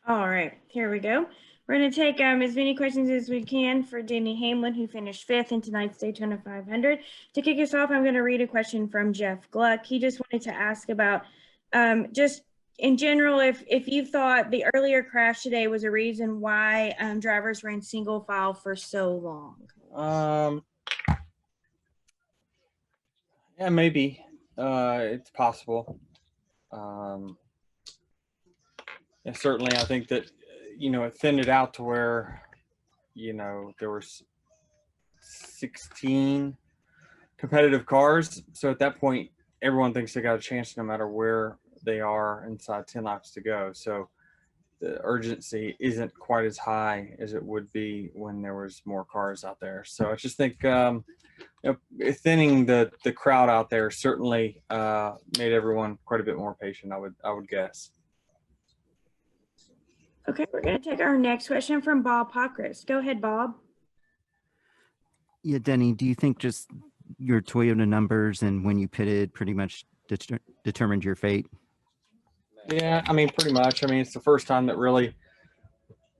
All right, here we go. We're going to take as many questions as we can for Denny Hamlin, who finished fifth in tonight's Daytona 500. To kick us off, I'm going to read a question from Jeff Gluck. He just wanted to ask about just in general, if you thought the earlier crash today was a reason why drivers ran single file for so long. Yeah, maybe. It's possible. Um, and certainly, I think that it thinned it out to where there were 16 competitive cars. So at that point, everyone thinks they got a chance no matter where they are inside 10 laps to go. So the urgency isn't quite as high as it would be when there was more cars out there. So I just think thinning the crowd out there certainly made everyone quite a bit more patient. I would guess. Okay, we're going to take our next question from Bob Pockris. Go ahead, Bob. Yeah, Denny, do you think just your Toyota numbers and when you pitted pretty much determined your fate? Yeah, I mean, pretty much. I mean, it's the first time that really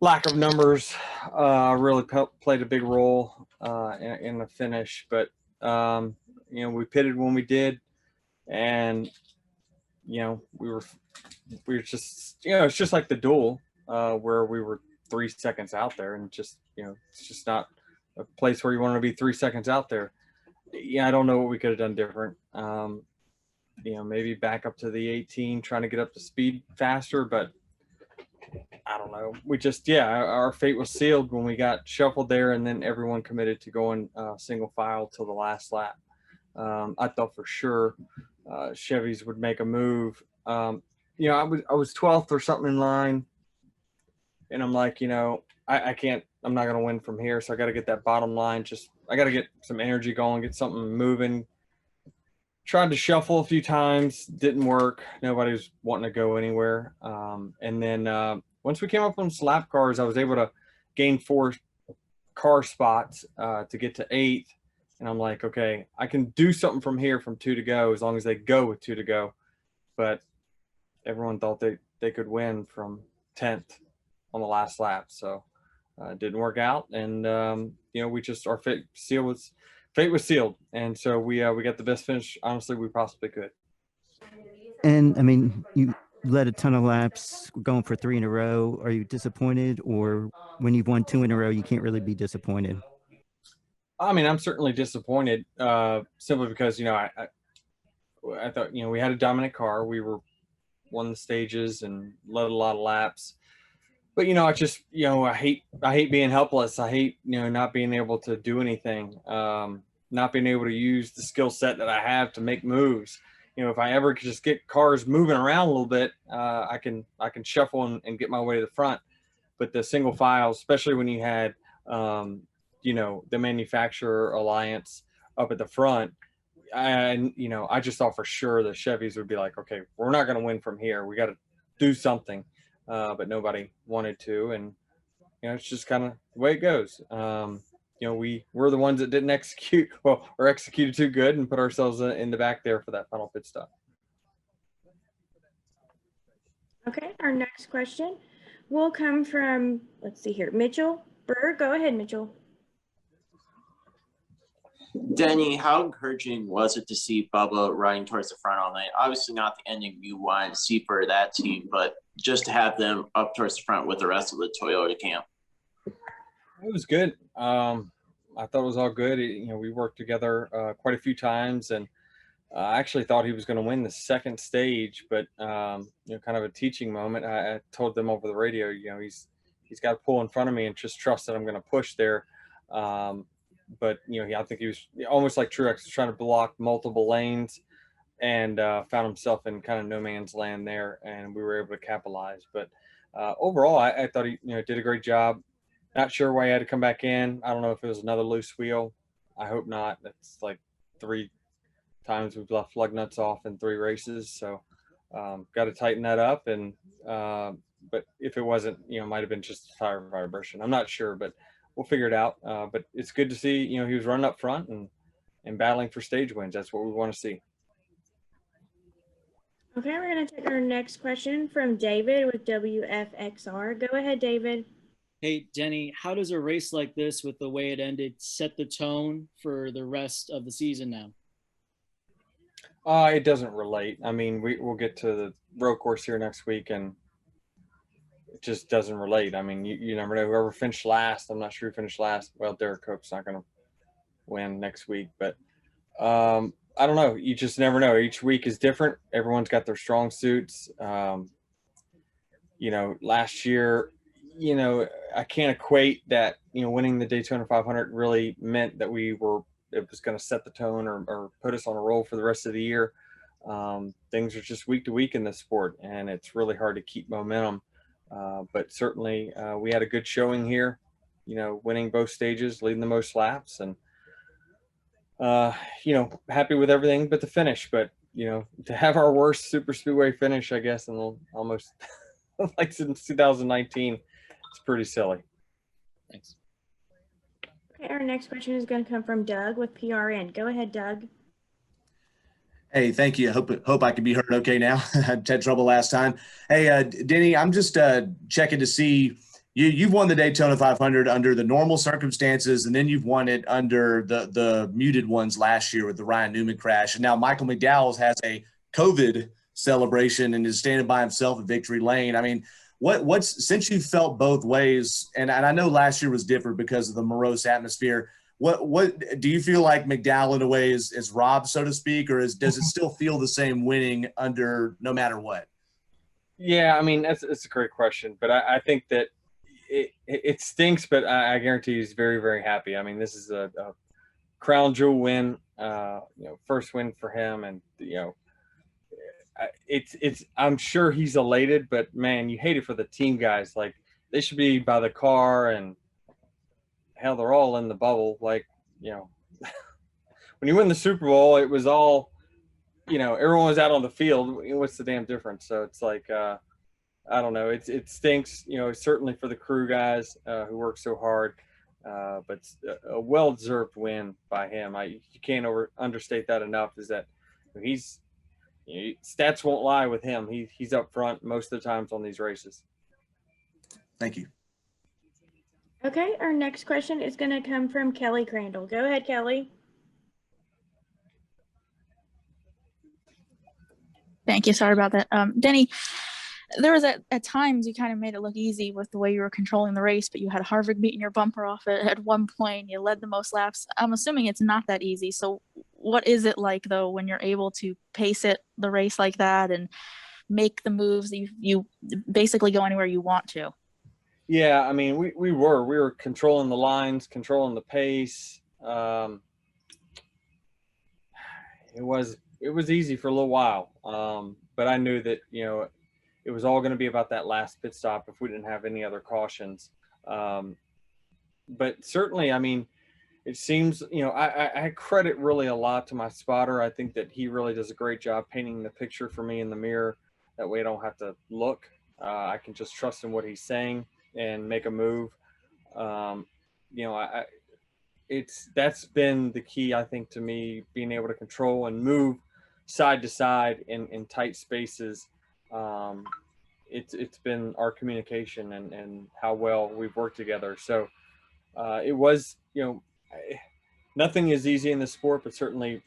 lack of numbers really played a big role in the finish. But we pitted when we did, and we were just it's just like the duel where we were 3 seconds out there, and just it's just not a place where you want to be 3 seconds out there. Yeah, I don't know what we could have done different. Maybe back up to the 18, trying to get up to speed faster, but I don't know. We just, our fate was sealed when we got shuffled there, and then everyone committed to going single file till the last lap. I thought for sure Chevys would make a move. I was 12th or something in line, and I'm like, I can't. I'm not going to win from here, so I got to get that bottom line. I got to get some energy going, get something moving. Tried to shuffle a few times, didn't work. Nobody was wanting to go anywhere. And then once we came up on slap cars, I was able to gain 4 car spots to get to 8th. And I'm like, okay, I can do something from here from 2 to go as long as they go with 2 to go. But everyone thought they could win from 10th on the last lap. So it didn't work out. And, we just, our fate was sealed, and so we got the best finish, honestly, we possibly could. And I mean, you led a ton of laps, going for 3 in a row. Are you disappointed, or when you've won 2 in a row, you can't really be disappointed? I mean, I'm certainly disappointed, simply because I thought we had a dominant car, we won the stages and led a lot of laps. But I just I hate being helpless. I hate not being able to do anything, not being able to use the skill set that I have to make moves. If I ever could just get cars moving around a little bit, I can shuffle and get my way to the front. But the single file, especially when you had the manufacturer alliance up at the front, I just thought for sure the Chevys would be like, okay, we're not going to win from here. We got to do something. But nobody wanted to, and it's just kind of the way it goes. We're the ones that didn't execute well, or executed too good, and put ourselves in the back there for that final pit stop. Okay, our next question will come from, let's see here, Mitchell Burr. Go ahead, Mitchell. Denny, how encouraging was it to see Bubba riding towards the front all night? Obviously not the ending you wanted to see for that team, but just to have them up towards the front with the rest of the Toyota camp. It was good. I thought it was all good. We worked together quite a few times, and I actually thought he was going to win the second stage, but kind of a teaching moment. I told them over the radio, he's got to pull in front of me and just trust that I'm going to push there. But I think he was almost like Truex, was trying to block multiple lanes, and found himself in kind of no man's land there, and we were able to capitalize. But overall, I thought he did a great job. Not sure why he had to come back in. I don't know if it was another loose wheel. I hope not. That's like 3 times we've left lug nuts off in 3 races, so got to tighten that up. And but if it wasn't, it might have been just a tire vibration. I'm not sure, but we'll figure it out. But it's good to see, he was running up front and battling for stage wins. That's what we want to see. Okay, we're going to take our next question from David with WFXR. Go ahead, David. Hey, Denny, how does a race like this, with the way it ended, set the tone for the rest of the season now? It doesn't relate. I mean, we'll get to the road course here next week, and it just doesn't relate. I mean, you never know. Whoever finished last, I'm not sure who finished last. Well, Derek Cope's not going to win next week, but I don't know. You just never know. Each week is different. Everyone's got their strong suits. Last year, I can't equate that, winning the Daytona 500 really meant that it was going to set the tone or put us on a roll for the rest of the year. Things are just week to week in this sport, and it's really hard to keep momentum. But certainly we had a good showing here, winning both stages, leading the most laps, and happy with everything but the finish. But, to have our worst super speedway finish, I guess, in almost like since 2019, it's pretty silly. Thanks. Okay, our next question is going to come from Doug with PRN. Go ahead, Doug. Hey, thank you. Hope I can be heard okay now. I had trouble last time. Hey, Denny, I'm just checking to see you've won the Daytona 500 under the normal circumstances, and then you've won it under the muted ones last year with the Ryan Newman crash. And now Michael McDowell has a COVID celebration and is standing by himself at Victory Lane. I mean, what's since you felt both ways, and I know last year was different because of the morose atmosphere. What do you feel like McDowell in a way is robbed, so to speak, or does it still feel the same winning under no matter what? Yeah, I mean, it's a great question, but I think that it stinks, but I guarantee he's very, very happy. I mean, this is a crown jewel win, first win for him, and I'm sure he's elated, but man, you hate it for the team guys. Like, they should be by the car, and hell, they're all in the bubble. Like, when you win the Super Bowl, it was all, everyone was out on the field. What's the damn difference? So it's like, I don't know. It stinks, certainly for the crew guys who work so hard, but it's a well-deserved win by him. You can't understate that enough. Is that stats won't lie with him. He's up front most of the times on these races. Thank you. Okay, our next question is going to come from Kelly Crandall. Go ahead, Kelly. Thank you. Sorry about that. Denny, there was at times you kind of made it look easy with the way you were controlling the race, but you had Harvick beating your bumper off at one point. You led the most laps. I'm assuming it's not that easy. So what is it like, though, when you're able to pace the race like that and make the moves that you basically go anywhere you want to? Yeah, I mean, we were controlling the lines, controlling the pace. It was easy for a little while, but I knew that it was all going to be about that last pit stop if we didn't have any other cautions. But certainly, I mean, it seems I credit really a lot to my spotter. I think that he really does a great job painting the picture for me in the mirror. That way, I don't have to look. I can just trust in what he's saying and make a move. That's been the key, I think, to me being able to control and move side to side in tight spaces. It's been our communication and how well we've worked together. So it was, nothing is easy in the sport, but certainly,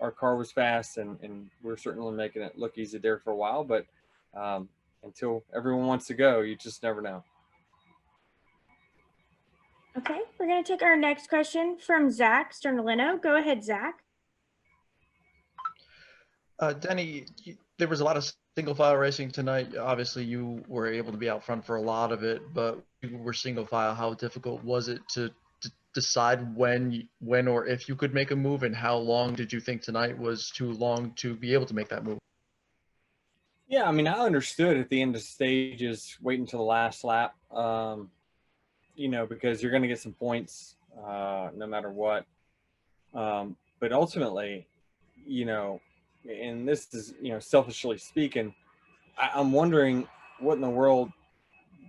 our car was fast and we're certainly making it look easy there for a while. But until everyone wants to go, you just never know. Okay, we're going to take our next question from Zach Sternolino. Go ahead, Zach. Denny, there was a lot of single file racing tonight. Obviously, you were able to be out front for a lot of it, but you were single file. How difficult was it to decide when or if you could make a move, and how long did you think tonight was too long to be able to make that move? Yeah, I mean, I understood at the end of stages, wait until the last lap. Because you're going to get some points no matter what. But ultimately, and this is, selfishly speaking, I'm wondering what in the world,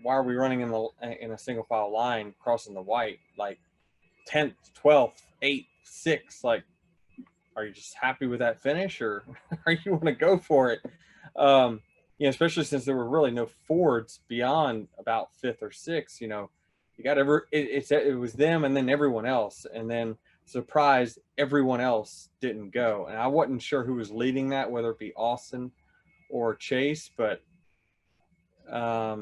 why are we running in a single file line crossing the white, like 10th, 12th, 8th, 6th, like, are you just happy with that finish, or are you want to go for it? You know, especially since there were really no Fords beyond about 5th or 6th, you know, you got it was them and then everyone else. And then surprised everyone else didn't go. And I wasn't sure who was leading that, whether it be Austin or Chase, but I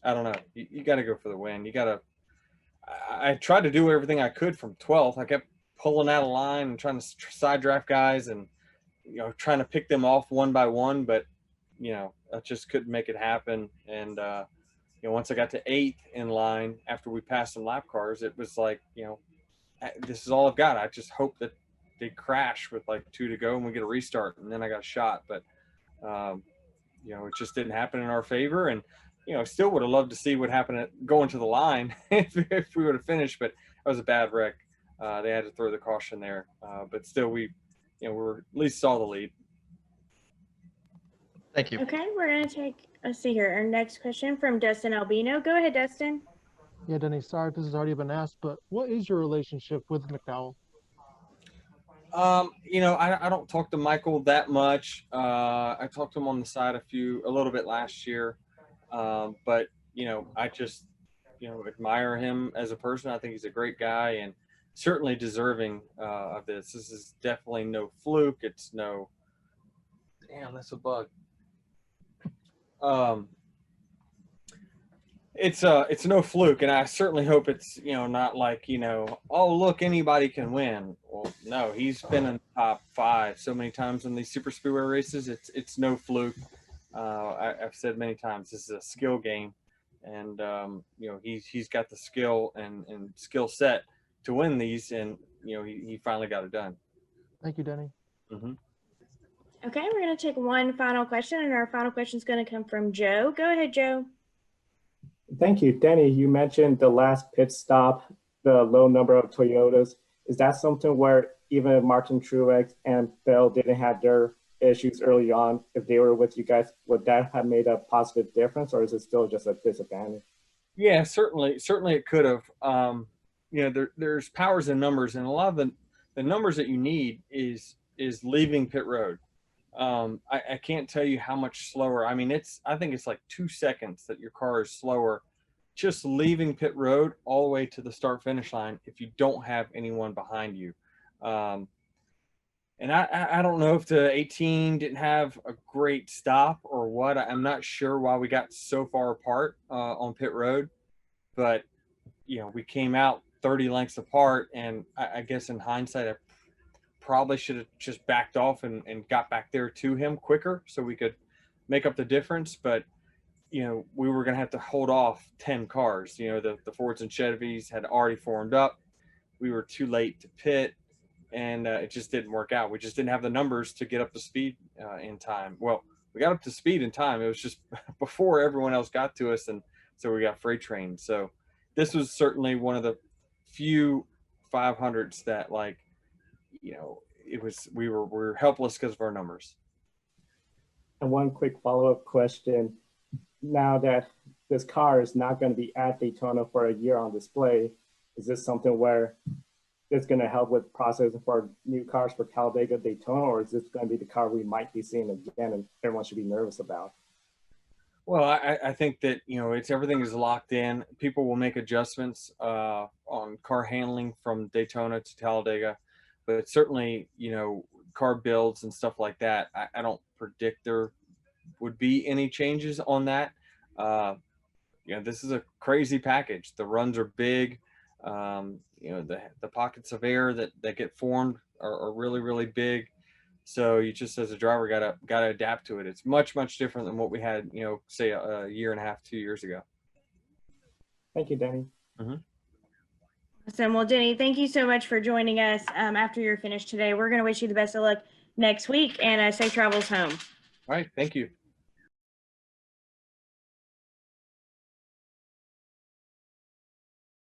don't know. You got to go for the win. You got to, I tried to do everything I could from 12th. I kept pulling out of line and trying to side draft guys and, you know, trying to pick them off one by one, but, you know, I just couldn't make it happen. And, you know, once I got to 8th in line after we passed some lap cars, it was like, you know, this is all I've got. I just hope that they crash with like 2 to go and we get a restart. And then I got a shot, but, you know, it just didn't happen in our favor. And, you know, still would have loved to see what happened at going to the line if we would have finished, but that was a bad wreck. They had to throw the caution there, but still we at least saw the lead. Thank you. Okay, we're going to take, let's see here, our next question from Dustin Albino. Go ahead, Dustin. Yeah, Denny, sorry if this has already been asked, but what is your relationship with McDowell? You know, I don't talk to Michael that much. I talked to him on the side a little bit last year. But, you know, I just, you know, admire him as a person. I think he's a great guy and certainly deserving of this. This is definitely no fluke. It's no, damn, that's a bug. It's no fluke, and I certainly hope it's, you know, not like, you know, oh, look, anybody can win. Well, no, he's been in the top 5 so many times in these super speedway races. It's no fluke. I've said many times, this is a skill game, and you know, he's got the skill and skill set to win these, and you know, he finally got it done. Thank you, Denny. Mm-hmm. Okay, we're going to take one final question, and our final question is going to come from Joe. Go ahead, Joe. Thank you. Denny, you mentioned the last pit stop, the low number of Toyotas. Is that something where even if Martin Truex and Bell didn't have their issues early on, if they were with you guys, would that have made a positive difference, or is it still just a disadvantage? Yeah, certainly it could have. You know, there's powers in numbers, and a lot of the numbers that you need is leaving pit road. I can't tell you how much slower. I mean, I think it's like 2 seconds that your car is slower just leaving pit road all the way to the start finish line if you don't have anyone behind you. And I don't know if the 18 didn't have a great stop or what. I'm not sure why we got so far apart on pit road, but you know, we came out 30 lengths apart, and I guess in hindsight, I probably should have just backed off and got back there to him quicker so we could make up the difference. But, you know, we were going to have to hold off 10 cars. You know, the Fords and Chevys had already formed up. We were too late to pit, and it just didn't work out. We just didn't have the numbers to get up to speed in time. Well, we got up to speed in time. It was just before everyone else got to us, and so we got freight trained. So this was certainly one of the few 500s that, like, you know, we were helpless because of our numbers. And one quick follow-up question. Now that this car is not going to be at Daytona for a year on display, is this something where it's going to help with processing for new cars for Talladega, Daytona, or is this going to be the car we might be seeing again and everyone should be nervous about? Well, I think that, you know, everything is locked in. People will make adjustments on car handling from Daytona to Talladega, but certainly, you know, car builds and stuff like that, I don't predict there would be any changes on that. You know, this is a crazy package. The runs are big. You know, the pockets of air that get formed are really, really big. So you just, as a driver, gotta adapt to it. It's much different than what we had, you know, say a year and a half, 2 years ago. Thank you, Denny. Mm-hmm. Awesome. Well, Denny, thank you so much for joining us after you're finished today. We're going to wish you the best of luck next week and safe travels home. All right. Thank you.